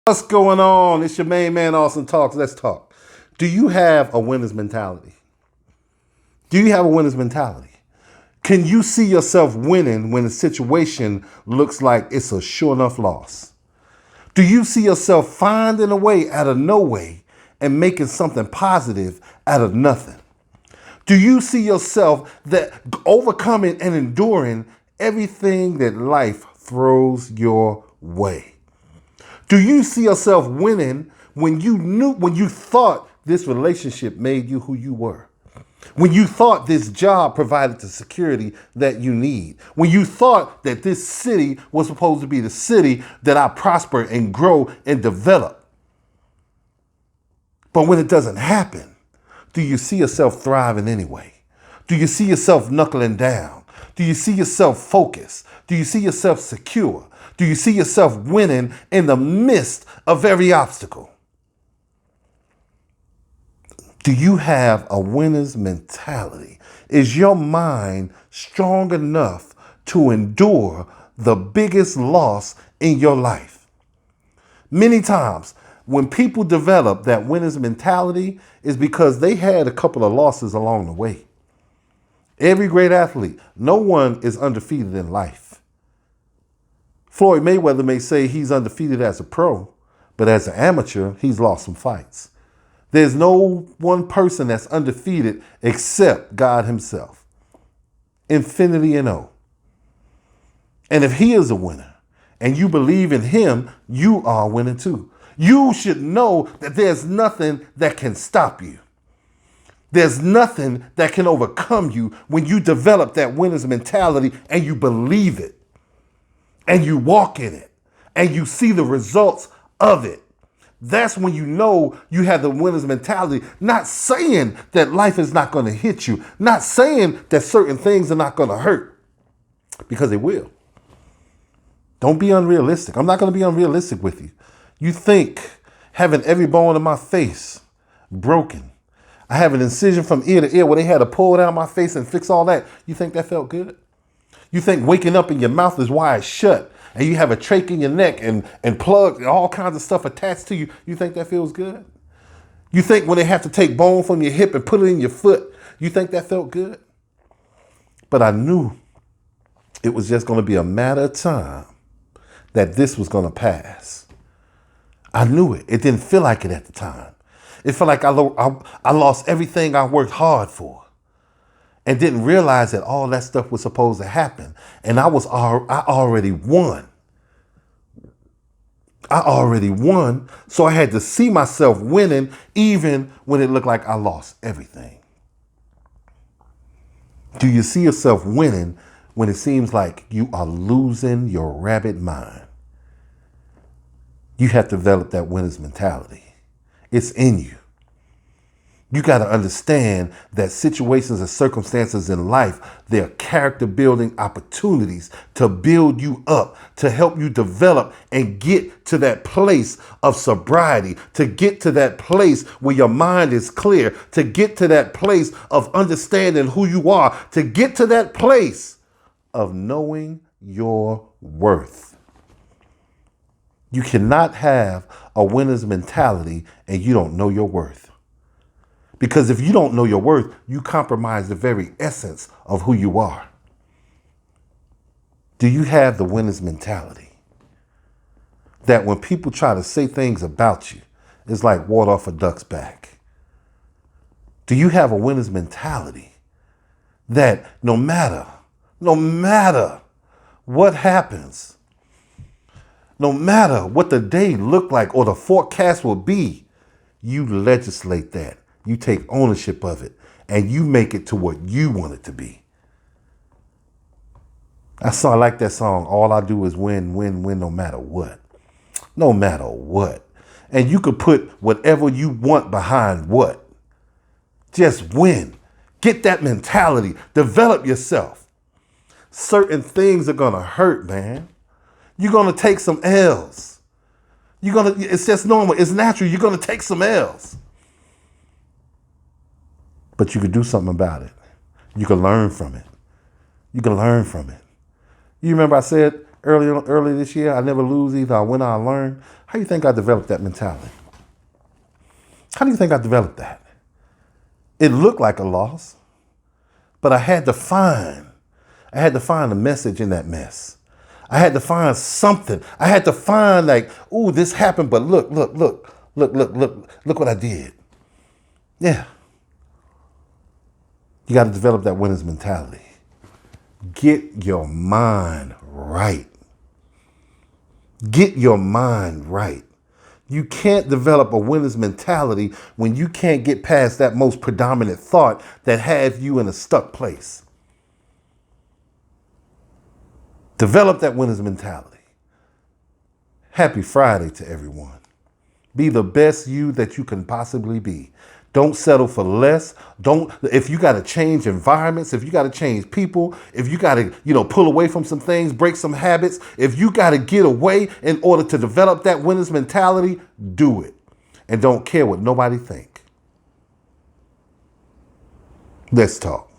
What's going on? It's your main man, Alston Talks. Let's talk. Do you have a winner's mentality? Do you have a winner's mentality? Can you see yourself winning when the situation looks like it's a sure enough loss? Do you see yourself finding a way out of no way and making something positive out of nothing? Do you see yourself that overcoming and enduring everything that life throws your way? Do you see yourself winning when you thought this relationship made you who you were? When you thought this job provided the security that you need? When you thought that this city was supposed to be the city that I prosper and grow and develop? But when it doesn't happen, do you see yourself thriving anyway? Do you see yourself knuckling down? Do you see yourself focused? Do you see yourself secure? Do you see yourself winning in the midst of every obstacle? Do you have a winner's mentality? Is your mind strong enough to endure the biggest loss in your life? Many times, when people develop that winner's mentality, is because they had a couple of losses along the way. Every great athlete, no one is undefeated in life. Floyd Mayweather may say he's undefeated as a pro, but as an amateur, he's lost some fights. There's no one person that's undefeated except God himself. Infinity and O. And if he is a winner and you believe in him, you are a winner too. You should know that there's nothing that can stop you. There's nothing that can overcome you when you develop that winner's mentality and you believe it and you walk in it and you see the results of it. That's when you know you have the winner's mentality. Not saying that life is not going to hit you. Not saying that certain things are not going to hurt, because they will. Don't be unrealistic. I'm not going to be unrealistic with you. You think having every bone in my face broken, I have an incision from ear to ear where they had to pull down my face and fix all that. You think that felt good? You think waking up and your mouth is wide shut and you have a trach in your neck and plugs and all kinds of stuff attached to you, you think that feels good? You think when they have to take bone from your hip and put it in your foot, you think that felt good? But I knew it was just going to be a matter of time that this was going to pass. I knew it. It didn't feel like it at the time. It felt like I lost everything I worked hard for and didn't realize that all that stuff was supposed to happen. And I already won. I already won. So I had to see myself winning even when it looked like I lost everything. Do you see yourself winning when it seems like you are losing your rabbit mind? You have to develop that winner's mentality. It's in you. You got to understand that situations and circumstances in life, they're character building opportunities to build you up, to help you develop and get to that place of sobriety, to get to that place where your mind is clear, to get to that place of understanding who you are, to get to that place of knowing your worth. You cannot have a winner's mentality and you don't know your worth. Because if you don't know your worth, you compromise the very essence of who you are. Do you have the winner's mentality? That when people try to say things about you, it's like water off a duck's back. Do you have a winner's mentality? That no matter what happens, no matter what the day look like or the forecast will be, you legislate that. You take ownership of it and you make it to what you want it to be. I like that song. All I do is win, win, win, no matter what. No matter what. And you could put whatever you want behind what. Just win. Get that mentality. Develop yourself. Certain things are going to hurt, man. You're going to take some L's. It's just normal. It's natural. You're going to take some L's. But you could do something about it. You can learn from it. You can learn from it. You remember I said early this year. I never lose, either I win or I learn. How do you think I developed that mentality? How do you think I developed that? It looked like a loss, but I had to find a message in that mess. I had to find something. I had to find, like, ooh, this happened, but look what I did. Yeah. You got to develop that winner's mentality. Get your mind right. Get your mind right. You can't develop a winner's mentality when you can't get past that most predominant thought that has you in a stuck place. Develop that winner's mentality. Happy Friday to everyone. Be the best you that you can possibly be. Don't settle for less. If you got to change environments, if you got to change people, if you got to, pull away from some things, break some habits, if you got to get away in order to develop that winner's mentality, do it. And don't care what nobody think. Let's talk.